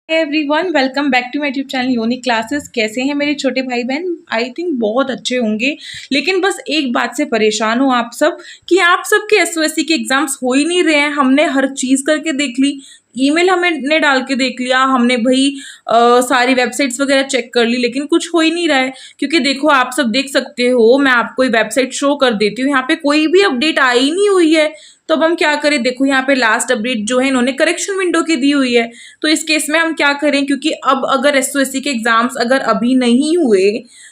Everyone, welcome back to my YouTube channel unique classes. कैसे हैं मेरे छोटे भाई बहन? आई थिंक बहुत अच्छे होंगे। लेकिन बस एक बात से परेशान हो आप सब कि आप सबके एसओएससी के एग्जाम्स हो ही नहीं रहे हैं। हमने हर चीज़ करके देख ली, ईमेल हमने डाल के देख लिया, हमने भाई सारी वेबसाइट्स वगैरह चेक कर ली, लेकिन कुछ हो ही नहीं रहा है। क्योंकि देखो, आप सब देख सकते हो, मैं आपको वेबसाइट शो कर देती हूँ, यहाँ पे कोई भी अपडेट आई नहीं हुई है। तो अब हम क्या करें? देखो, यहाँ पे लास्ट अपडेट जो है इन्होंने करेक्शन विंडो की दी हुई है। तो इस केस में हम क्या करें? क्योंकि अब अगर एसओएससी के एग्जाम्स अगर अभी नहीं हुए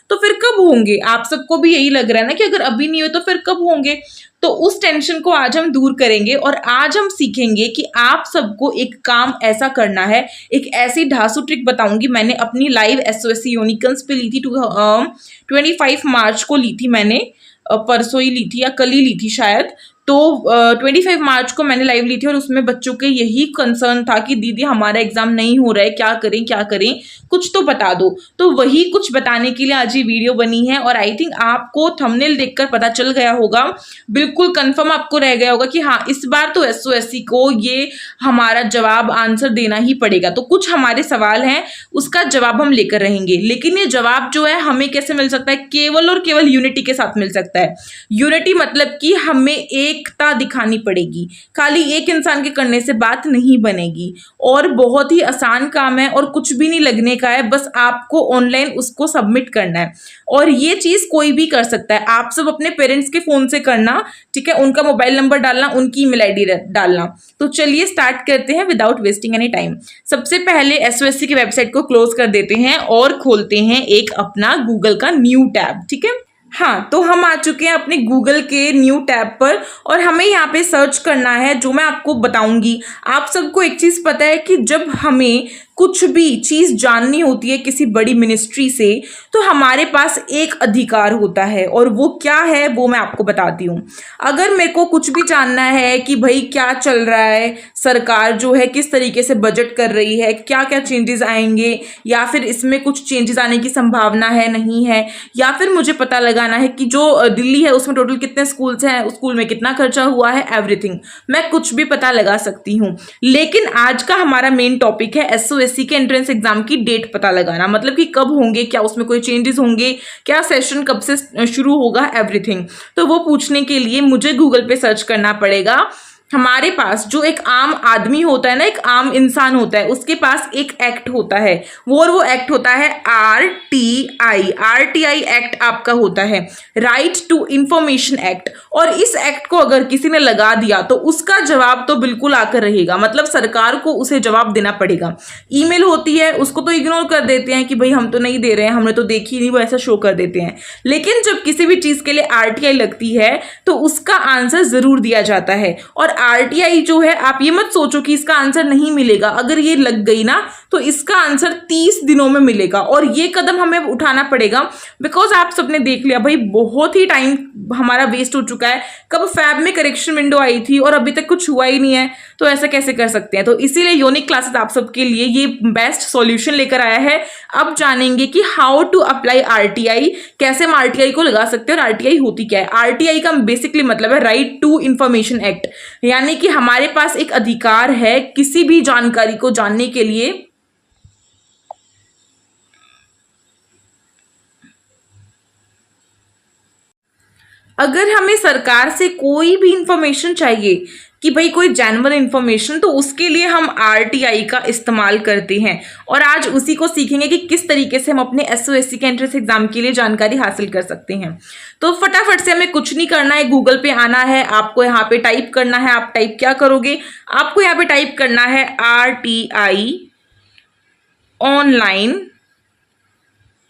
तो फिर कब होंगे? आप सबको भी यही लग रहा है ना कि अगर अभी नहीं हुए तो फिर कब होंगे। तो उस टेंशन को आज हम दूर करेंगे और आज हम सीखेंगे कि आप सबको एक काम ऐसा करना है। एक ऐसी ढासू ट्रिक बताऊंगी, मैंने अपनी लाइव एसओएससी यूनिकन्स पे ली थी। 25 मार्च को ली थी मैंने, परसों ही ली थी या कल ही ली थी शायद। तो 25 मार्च को मैंने लाइव ली थी और उसमें बच्चों के यही कंसर्न था कि दीदी हमारा एग्जाम नहीं हो रहा है, क्या करें क्या करें, कुछ तो बता दो। तो वही कुछ बताने के लिए आज ये वीडियो बनी है। और आई थिंक आपको थंबनेल देखकर पता चल गया होगा, बिल्कुल कंफर्म आपको रह गया होगा कि हाँ, इस बार तो एसओएससी को ये हमारा जवाब आंसर देना ही पड़ेगा। तो कुछ हमारे सवाल हैं, उसका जवाब हम लेकर रहेंगे। लेकिन ये जवाब जो है हमें कैसे मिल सकता है? केवल और केवल यूनिटी के साथ मिल सकता है। यूनिटी मतलब कि हमें एकता दिखानी पड़ेगी। खाली एक इंसान के करने से बात नहीं बनेगी। और बहुत ही आसान काम है और कुछ भी नहीं लगने का है, बस आपको ऑनलाइन उसको सबमिट करना है। और ये चीज कोई भी कर सकता है। आप सब अपने पेरेंट्स के फोन से करना, ठीक है? उनका मोबाइल नंबर डालना, उनकी ईमेल आईडी डालना। तो चलिए स्टार्ट करते हैं विदाउट वेस्टिंग एनी टाइम। सबसे पहले एसओएससी की वेबसाइट को क्लोज कर देते हैं और खोलते हैं एक अपना गूगल का न्यू टैब, ठीक है? हाँ, तो हम आ चुके हैं अपने गूगल के न्यू टैब पर और हमें यहाँ पे सर्च करना है, जो मैं आपको बताऊंगी। आप सबको एक चीज पता है कि जब हमें कुछ भी चीज जाननी होती है किसी बड़ी मिनिस्ट्री से, तो हमारे पास एक अधिकार होता है और वो क्या है वो मैं आपको बताती हूँ। अगर मेरे को कुछ भी जानना है कि भाई क्या चल रहा है, सरकार जो है किस तरीके से बजट कर रही है, क्या क्या चेंजेस आएंगे, या फिर इसमें कुछ चेंजेस आने की संभावना है नहीं है, या फिर मुझे पता लगाना है कि जो दिल्ली है उसमें टोटल कितने स्कूल्स हैं, उस स्कूल में कितना खर्चा हुआ है, एवरीथिंग मैं कुछ भी पता लगा सकती हूँ। लेकिन आज का हमारा मेन टॉपिक है एसओएससी के एंट्रेंस एग्जाम की डेट पता लगाना, मतलब कि कब होंगे, क्या उसमें कोई चेंजेस होंगे, क्या सेशन कब से शुरू होगा, एवरीथिंग। तो वो पूछने के लिए मुझे गूगल पे सर्च करना पड़ेगा। हमारे पास जो एक आम आदमी होता है ना, एक आम इंसान होता है, उसके पास एक एक्ट होता है, वो एक्ट होता है आरटीआई एक्ट आपका होता है, राइट टू इंफॉर्मेशन एक्ट। और इस एक्ट को अगर किसी ने लगा दिया तो उसका जवाब तो बिल्कुल आकर रहेगा, मतलब सरकार को उसे जवाब देना पड़ेगा। ईमेल होती है उसको तो इग्नोर कर देते हैं कि भाई हम तो नहीं दे रहे हैं, हमने तो देखी नहीं, वो ऐसा शो कर देते हैं। लेकिन जब किसी भी चीज के लिए आरटीआई लगती है तो उसका आंसर जरूर दिया जाता है। और आरटीआई जो है, आप ये मत सोचो कि इसका आंसर नहीं मिलेगा, अगर ये लग गई ना तो इसका आंसर 30 दिनों में मिलेगा। और ये कदम हमें उठाना पड़ेगा बिकॉज आप सबने देख लिया भाई, बहुत ही टाइम हमारा वेस्ट हो चुका है। कब फैब में करेक्शन विंडो आई थी और अभी तक कुछ हुआ ही नहीं है, तो ऐसा कैसे कर सकते हैं? तो इसीलिए यूनिक क्लासेस आप सबके लिए ये बेस्ट सॉल्यूशन लेकर आया है। अब जानेंगे कि हाउ टू अप्लाई आरटीआई, कैसे हम आरटीआई को लगा सकते हैं और आरटीआई होती क्या है। आरटीआई का बेसिकली मतलब है राइट टू इंफॉर्मेशन एक्ट, यानी कि हमारे पास एक अधिकार है किसी भी जानकारी को जानने के लिए। अगर हमें सरकार से कोई भी इंफॉर्मेशन चाहिए कि भाई कोई जेन्युइन इंफॉर्मेशन, तो उसके लिए हम आरटीआई का इस्तेमाल करते हैं। और आज उसी को सीखेंगे कि किस तरीके से हम अपने एसओएससी के एंट्रेंस एग्जाम के लिए जानकारी हासिल कर सकते हैं। तो फटाफट से हमें कुछ नहीं करना है, गूगल पे आना है, आपको यहाँ पे टाइप करना है। आप टाइप क्या करोगे? आपको यहाँ पे टाइप करना है आरटीआई ऑनलाइन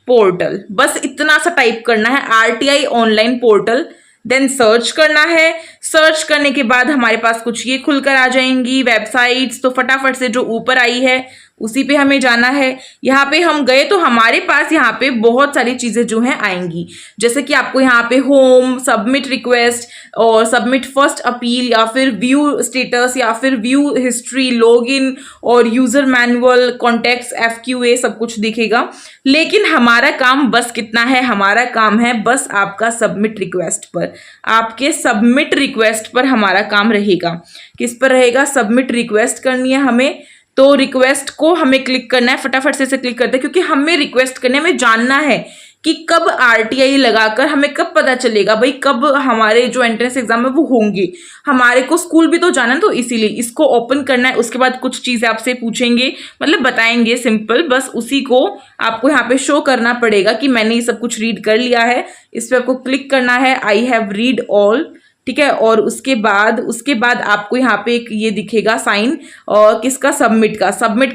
पोर्टल, बस इतना सा टाइप करना है, RTI online portal. Then search करना है। सर्च करने के बाद हमारे पास कुछ ये खुलकर आ जाएंगी वेबसाइट्स। तो फटाफट से जो ऊपर आई है उसी पे हमें जाना है। यहाँ पे हम गए तो हमारे पास यहाँ पे बहुत सारी चीजें जो हैं आएंगी, जैसे कि आपको यहाँ पे होम, सबमिट रिक्वेस्ट और सबमिट फर्स्ट अपील, या फिर व्यू स्टेटस, या फिर व्यू हिस्ट्री, लॉगिन और यूजर मैनुअल, कॉन्टेक्ट्स, एफक्यूए, सब कुछ दिखेगा। लेकिन हमारा काम बस कितना है? हमारा काम है बस आपका सबमिट रिक्वेस्ट पर। आपके सबमिट रिक्वेस्ट पर हमारा काम रहेगा। किस पर रहेगा? सबमिट रिक्वेस्ट करनी है हमें। तो रिक्वेस्ट को हमें क्लिक करना है, फटाफट से क्लिक करते हैं क्योंकि हमें रिक्वेस्ट करने में जानना है कि कब आरटीआई लगाकर हमें कब पता चलेगा भाई कब हमारे जो एंट्रेंस एग्जाम है वो होंगे। हमारे को स्कूल भी तो जाना है, तो इसीलिए इसको ओपन करना है। उसके बाद कुछ चीजें आपसे पूछेंगे, मतलब बताएंगे सिंपल, बस उसी को आपको यहाँ पे शो करना पड़ेगा कि मैंने ये सब कुछ रीड कर लिया है। इस पर आपको क्लिक करना है, आई हैव रीड ऑल, ठीक है। और उसके बाद आपको यहाँ पे एक ये दिखेगा साइन, और किसका, सबमिट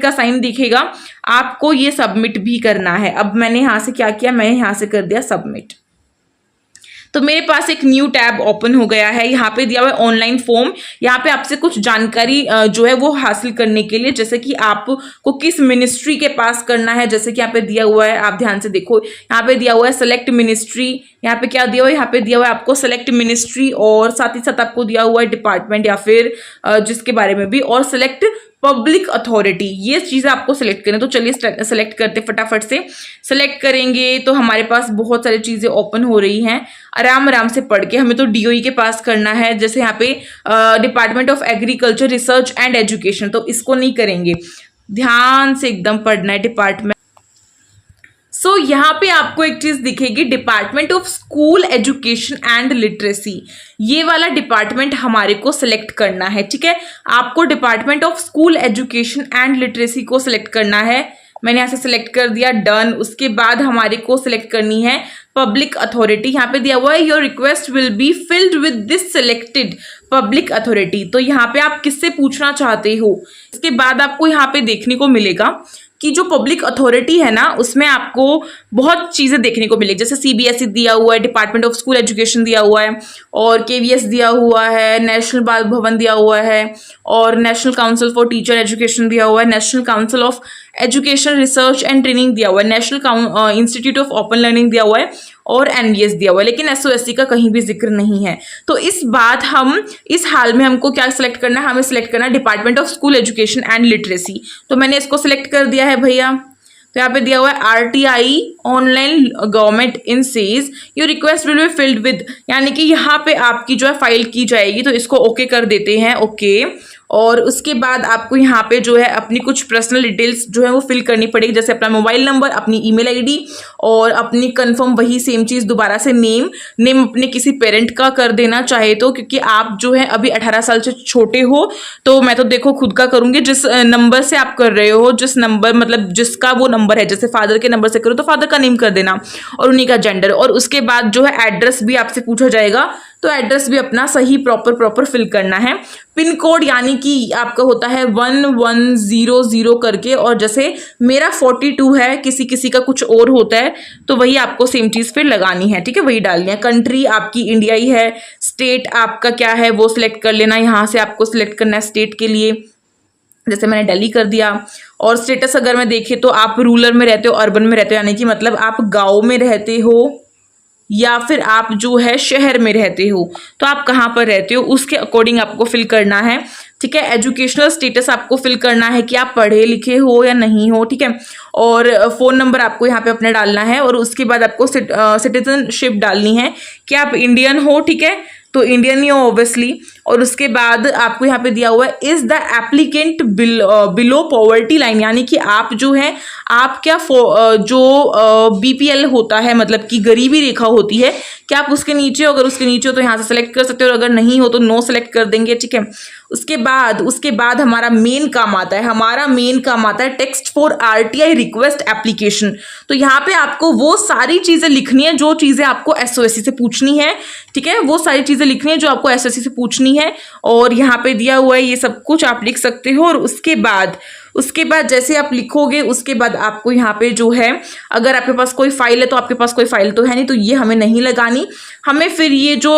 का साइन दिखेगा। आपको ये सबमिट भी करना है। अब मैंने यहाँ से क्या किया, मैं यहाँ से कर दिया सबमिट। तो मेरे पास एक न्यू टैब ओपन हो गया है। यहाँ पे दिया हुआ है ऑनलाइन फॉर्म। यहाँ पे आपसे कुछ जानकारी जो है वो हासिल करने के लिए, जैसे कि आपको किस मिनिस्ट्री के पास करना है, जैसे कि यहाँ पे दिया हुआ है, आप ध्यान से देखो, यहाँ पे दिया हुआ है सेलेक्ट मिनिस्ट्री। यहाँ पे क्या दिया हुआ है, यहाँ पे दिया हुआ है आपको सेलेक्ट मिनिस्ट्री, और साथ ही साथ आपको दिया हुआ है डिपार्टमेंट या फिर जिसके बारे में भी, और सेलेक्ट पब्लिक अथॉरिटी। ये चीज़ें आपको सेलेक्ट करें। तो चलिए सेलेक्ट करते, फटाफट से सेलेक्ट करेंगे तो हमारे पास बहुत सारी चीज़ें ओपन हो रही हैं। आराम से पढ़ के, हमें तो डीओई के पास करना है। जैसे यहाँ पे department of agriculture research and education, तो इसको नहीं करेंगे, ध्यान से एकदम पढ़ना है डिपार्टमेंट। सो यहाँ पे आपको एक चीज दिखेगी, department of school education and literacy. ये वाला डिपार्टमेंट हमारे को सिलेक्ट करना है, ठीक है। आपको department of school education and literacy को सिलेक्ट करना है। मैंने यहाँ से सिलेक्ट कर दिया, डन। उसके बाद हमारे को सिलेक्ट करनी है पब्लिक अथॉरिटी। यहाँ पे दिया हुआ है your request will be filled with this selected public authority. तो यहाँ पे आप किससे पूछना चाहते हो। इसके बाद आपको यहाँ पे देखने को मिलेगा कि जो पब्लिक अथॉरिटी है ना, उसमें आपको बहुत चीज़ें देखने को मिलेगी। जैसे सीबीएसई दिया हुआ है, डिपार्टमेंट ऑफ स्कूल एजुकेशन दिया हुआ है, और केवीएस दिया हुआ है, नेशनल बाल भवन दिया हुआ है, और national council for teacher education दिया हुआ है, national council of education research and training दिया हुआ है, national institute of open learning दिया हुआ है, और एनवीएस दिया हुआ है। लेकिन एसओएससी का कहीं भी जिक्र नहीं है। तो इस हाल में हमको क्या सिलेक्ट करना है, हमें सिलेक्ट करना है department of school education and literacy. तो मैंने इसको सिलेक्ट कर दिया है भैया। तो यहाँ पे दिया हुआ है RTI online government in says your request will be filled with, यानी कि यहाँ पे आपकी जो है फाइल की जाएगी। तो इसको ओके कर देते हैं, ओके। और उसके बाद आपको यहाँ पे जो है अपनी कुछ पर्सनल डिटेल्स जो है वो फिल करनी पड़ेगी, जैसे अपना मोबाइल नंबर, अपनी ईमेल आईडी, और अपनी कंफर्म वही सेम चीज़ दोबारा से नेम अपने किसी पेरेंट का कर देना चाहे तो, क्योंकि आप जो है अभी 18 साल से छोटे हो। तो मैं तो देखो खुद का करूँगी, जिस नंबर से आप कर रहे हो, जिस नंबर मतलब जिसका वो नंबर है, जैसे फादर के नंबर से करो तो फादर का नेम कर देना, और उन्हीं का जेंडर। और उसके बाद जो है एड्रेस भी आपसे पूछा जाएगा, तो एड्रेस भी अपना सही प्रॉपर फिल करना है। पिन कोड यानी कि आपका होता है 1100 करके, और जैसे मेरा 42 है, किसी का कुछ और होता है, तो वही आपको सेम चीज़ फिर लगानी है, ठीक है, वही डालनी है। कंट्री आपकी इंडिया ही है, स्टेट आपका क्या है वो सिलेक्ट कर लेना। यहाँ से आपको सिलेक्ट करना है स्टेट के लिए, जैसे मैंने दिल्ली कर दिया। और स्टेटस अगर मैं देखें तो आप रूरल में रहते हो, अर्बन में रहते हो, यानी कि मतलब आप गाँव में रहते हो या फिर आप जो है शहर में रहते हो, तो आप कहाँ पर रहते हो उसके अकॉर्डिंग आपको फिल करना है, ठीक है। एजुकेशनल स्टेटस आपको फिल करना है कि आप पढ़े लिखे हो या नहीं हो, ठीक है। और फ़ोन नंबर आपको यहाँ पे अपना डालना है, और उसके बाद आपको सिटीजनशिप डालनी है कि आप इंडियन हो, ठीक है, तो इंडियन ही हो ऑब्वियसली। और उसके बाद आपको यहाँ पे दिया हुआ है is the applicant below poverty line, यानी कि आप जो है आप क्या जो बीपीएल होता है, मतलब कि गरीबी रेखा होती है, क्या आप उसके नीचे हो। अगर उसके नीचे हो तो यहाँ से सेलेक्ट कर सकते हो, और अगर नहीं हो तो नो सेलेक्ट कर देंगे, ठीक है। उसके बाद हमारा मेन काम आता है text for RTI request application. तो यहाँ पे आपको वो सारी चीजें लिखनी है जो चीजें आपको एसओएससी से पूछनी है, ठीक है, वो सारी चीजें लिखनी है जो आपको एसओएससी से पूछनी है। और यहाँ पे दिया हुआ है ये सब कुछ आप लिख सकते हो। और उसके बाद जैसे आप लिखोगे, उसके बाद आपको यहाँ पे जो है, अगर आपके पास कोई फाइल है तो आपके पास कोई फाइल तो है नहीं, तो ये हमें नहीं लगानी। हमें फिर ये जो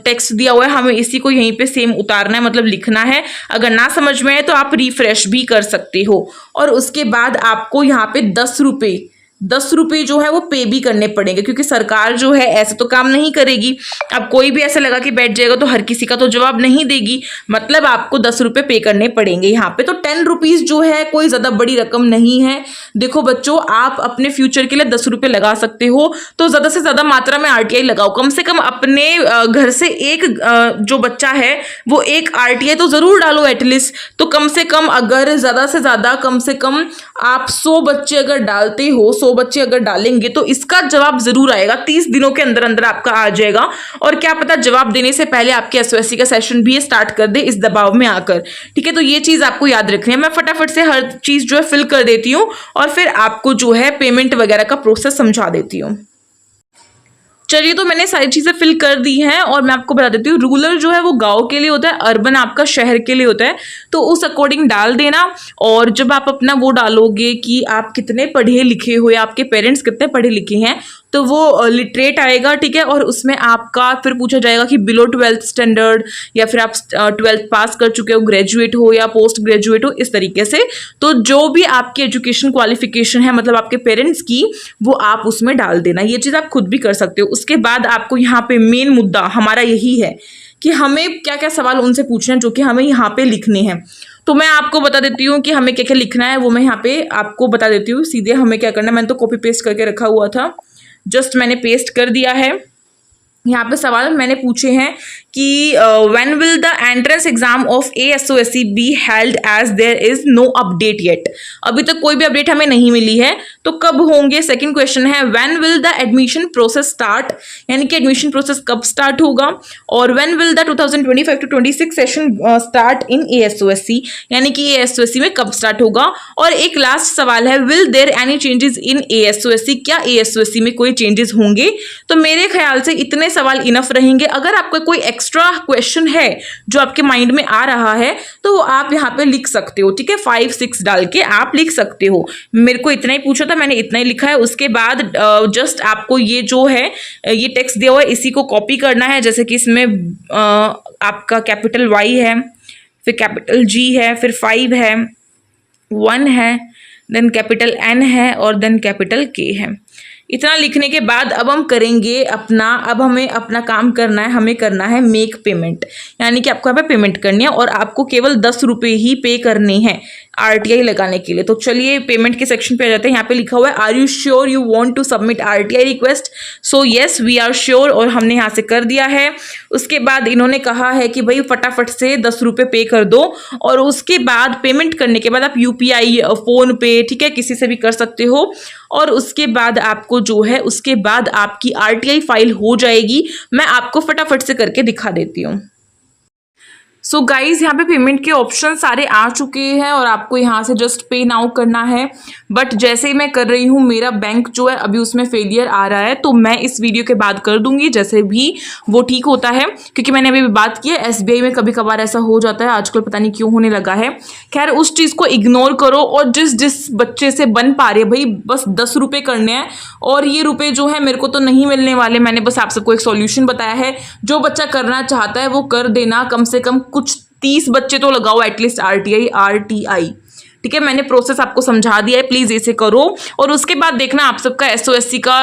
टेक्स्ट दिया हुआ है, हमें इसी को यहीं पे सेम उतारना है, मतलब लिखना है। अगर ना समझ में आए तो आप रिफ्रेश भी कर सकते हो। और उसके बाद आपको यहाँ पे 10 रुपये ₹10 जो है वो पे भी करने पड़ेंगे, क्योंकि सरकार जो है ऐसे तो काम नहीं करेगी। अब कोई भी ऐसा लगा कि बैठ जाएगा तो हर किसी का तो जवाब नहीं देगी, मतलब आपको ₹10 पे करने पड़ेंगे यहाँ पे। तो ₹10 जो है कोई ज़्यादा बड़ी रकम नहीं है। देखो बच्चों, आप अपने फ्यूचर के लिए ₹10 लगा सकते हो, तो ज़्यादा से ज़्यादा मात्रा में RTI लगाओ। कम से कम अपने घर से एक जो बच्चा है वो एक RTI तो ज़रूर डालो एटलीस्ट। तो कम से कम अगर ज़्यादा से ज़्यादा कम से कम आप 100 बच्चे अगर डालते हो, 100 बच्चे अगर डालेंगे तो इसका जवाब जरूर आएगा। 30 दिनों के अंदर अंदर आपका आ जाएगा, और क्या पता जवाब देने से पहले आपके SOSC का सेशन भी स्टार्ट कर दे इस दबाव में आकर। ठीक है, तो ये चीज आपको याद रखनी है। मैं फटाफट से हर चीज जो है फिल कर देती हूँ और फिर आपको जो है पेमेंट वगैरह का प्रोसेस समझा देती हूँ। चलिए, तो मैंने सारी चीज़ें फिल कर दी हैं और मैं आपको बता देती हूँ। रूरल जो है वो गांव के लिए होता है, अर्बन आपका शहर के लिए होता है, तो उस अकॉर्डिंग डाल देना। और जब आप अपना वो डालोगे कि आप कितने पढ़े लिखे हो या आपके पेरेंट्स कितने पढ़े लिखे हैं, तो वो लिटरेट आएगा। ठीक है, और उसमें आपका फिर पूछा जाएगा कि बिलो 12th स्टैंडर्ड या फिर आप 12th पास कर चुके हो, ग्रेजुएट हो या पोस्ट ग्रेजुएट हो, इस तरीके से। तो जो भी आपकी एजुकेशन क्वालिफिकेशन है, मतलब आपके पेरेंट्स की, वो आप उसमें डाल देना। ये चीज़ आप खुद भी कर सकते हो। उसके बाद आपको यहाँ पे मेन मुद्दा हमारा यही है कि हमें क्या क्या सवाल उनसे पूछने हैं जो कि हमें यहाँ पे लिखने हैं। तो मैं आपको बता देती हूँ कि हमें क्या क्या लिखना है, वो मैं यहाँ पे आपको बता देती हूँ। सीधे हमें क्या करना है, मैंने तो कॉपी पेस्ट करके रखा हुआ था, जस्ट मैंने पेस्ट कर दिया है। यहाँ पे सवाल मैंने पूछे हैं कि when will the entrance exam of ASOSC be held as there is no update yet. अभी तक कोई भी अपडेट हमें नहीं मिली है, तो कब होंगे। सेकंड क्वेश्चन है when will the admission process start, यानी कि एडमिशन प्रोसेस कब स्टार्ट होगा। और when will the 2025 to 26 session start in ASOSC, यानी कि ASOSC में कब स्टार्ट होगा। और एक लास्ट सवाल है will there any changes in ASOSC, क्या ASOSC में कोई चेंजेस होंगे। तो मेरे ख्याल से इतने सवाल इनफ रहेंगे। अगर आपका कोई एक्स्ट्रा क्वेश्चन है जो आपके माइंड में आ रहा है तो वो आप यहाँ पे लिख सकते हो। ठीक है, 5-6 डाल के आप लिख सकते हो। मेरे को इतना ही पूछा था, मैंने इतना ही लिखा है। उसके बाद जस्ट आपको ये जो है ये टेक्स्ट दिया हुआ है, इसी को कॉपी करना है। जैसे कि इसमें आपका कैपिटल Y है, फिर कैपिटल G है, फिर 5 है, 1 है, देन कैपिटल N है और देन कैपिटल K है। इतना लिखने के बाद अब हम करेंगे अपना, अब हमें अपना काम करना है। हमें करना है मेक पेमेंट, यानी कि आपको यहाँ पे पेमेंट करनी है और आपको केवल ₹10 ही पे करने हैं RTI लगाने के लिए। तो चलिए पेमेंट के सेक्शन पे आ जाते हैं। यहाँ पे लिखा हुआ है are you sure you want to submit RTI request. So yes we are sure, और हमने यहाँ से कर दिया है। उसके बाद इन्होंने कहा है कि भाई फटाफट से ₹10 पे कर दो, और उसके बाद पेमेंट करने के बाद आप UPI, फोन पे, ठीक है, किसी से भी कर सकते हो। और उसके बाद आपको जो है उसके बाद आपकी RTI फाइल हो जाएगी। मैं आपको फटाफट से करके दिखा देती हूँ। सो गाइज, यहाँ पे पेमेंट के ऑप्शन सारे आ चुके हैं और आपको यहाँ से जस्ट पे नाउ करना है। बट जैसे ही मैं कर रही हूँ, मेरा बैंक जो है अभी उसमें फेलियर आ रहा है, तो मैं इस वीडियो के बाद कर दूंगी जैसे भी वो ठीक होता है। क्योंकि मैंने अभी बात की है, SBI में कभी कभार ऐसा हो जाता है, आजकल पता नहीं क्यों होने लगा है। खैर, उस चीज़ को इग्नोर करो और जिस बच्चे से बन पा रहे भाई, बस ₹10 करने हैं और ये रुपए जो है मेरे को तो नहीं मिलने वाले। मैंने बस आप सबको एक सॉल्यूशन बताया है। जो बच्चा करना चाहता है वो कर देना, कम से कम कुछ 30 बच्चे तो लगाओ एटलीस्ट RTI। ठीक है, मैंने प्रोसेस आपको समझा दिया है, प्लीज इसे करो। और उसके बाद देखना आप सबका SOSC का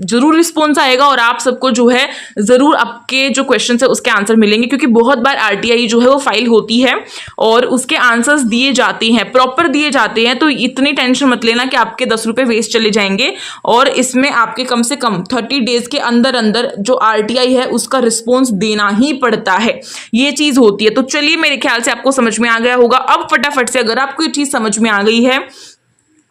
जरूर रिस्पॉन्स आएगा और आप सबको जो है जरूर आपके जो क्वेश्चन है उसके आंसर मिलेंगे। क्योंकि बहुत बार RTI जो है वो फाइल होती है और उसके आंसर्स दिए जाते हैं, प्रॉपर दिए जाते हैं। तो इतनी टेंशन मत लेना कि आपके ₹10 वेस्ट चले जाएंगे। और इसमें आपके कम से कम 30 डेज के अंदर अंदर जो RTI है उसका रिस्पॉन्स देना ही पड़ता है, ये चीज होती है। तो चलिए, मेरे ख्याल से आपको समझ में आ गया होगा। अब फटाफट से अगर आपको ये चीज समझ में आ गई है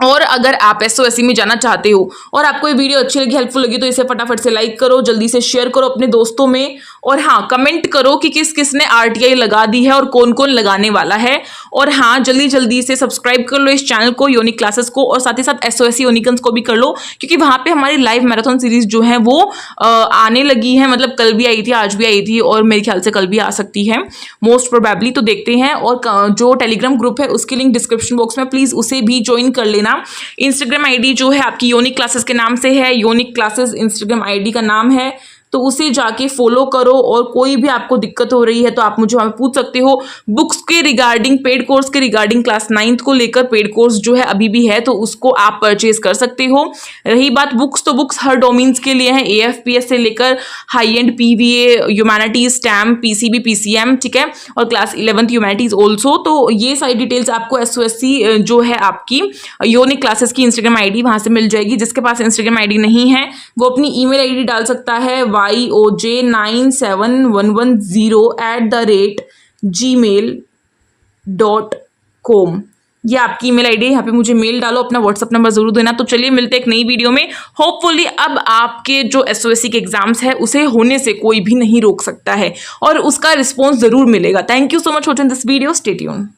और अगर आप SOSC में जाना चाहते हो और आपको ये वीडियो अच्छी लगी, हेल्पफुल लगी, तो इसे फटाफट से लाइक करो, जल्दी से शेयर करो अपने दोस्तों में। और हाँ, कमेंट करो कि किस किस ने RTI लगा दी है और कौन कौन लगाने वाला है। और हाँ, जल्दी से सब्सक्राइब कर लो इस चैनल को, यूनिक क्लासेस को, और साथ ही साथ SOSC यूनिकन्स को भी कर लो। क्योंकि वहाँ पे हमारी लाइव मैराथन सीरीज जो है वो आने लगी है। मतलब कल भी आई थी, आज भी आई थी और मेरे ख्याल से कल भी आ सकती है मोस्ट प्रोबेबली। तो देखते हैं। और जो टेलीग्राम ग्रुप है उसकी लिंक डिस्क्रिप्शन बॉक्स में, प्लीज उसे भी ज्वाइन कर लेना। Instagram ID जो है आपकी यूनिक क्लासेस के नाम से है, यूनिक क्लासेस Instagram ID का नाम है। तो उसे जाके फॉलो करो, और कोई भी आपको दिक्कत हो रही है तो आप मुझे वहाँ पे पूछ सकते हो। बुक्स के रिगार्डिंग, पेड कोर्स के रिगार्डिंग क्लास 9th को लेकर पेड कोर्स जो है अभी भी है, तो उसको आप परचेज कर सकते हो। रही बात बुक्स, तो बुक्स हर डोमेन्स के लिए हैं, AFPS से लेकर high and PVA, humanities, STEM, PCB, PCM, ठीक है, और क्लास 11th ह्यूमैनिटीज ऑल्सो। तो ये सारी डिटेल्स आपको SOSC जो है आपकी यूनिक क्लासेस की इंस्टाग्राम ID वहां से मिल जाएगी। जिसके पास इंस्टाग्राम ID नहीं है वो अपनी ईमेल ID डाल सकता है yoj97110@gmail.com। ये आपकी ईमेल ID है, यहाँ पे मुझे मेल डालो, अपना व्हाट्सअप नंबर जरूर देना। तो चलिए मिलते हैं एक नई वीडियो में। होपफुली अब आपके जो SOSC के एग्जाम्स है उसे होने से कोई भी नहीं रोक सकता है, और उसका रिस्पॉन्स जरूर मिलेगा। Thank you so much watching this video, stay tuned.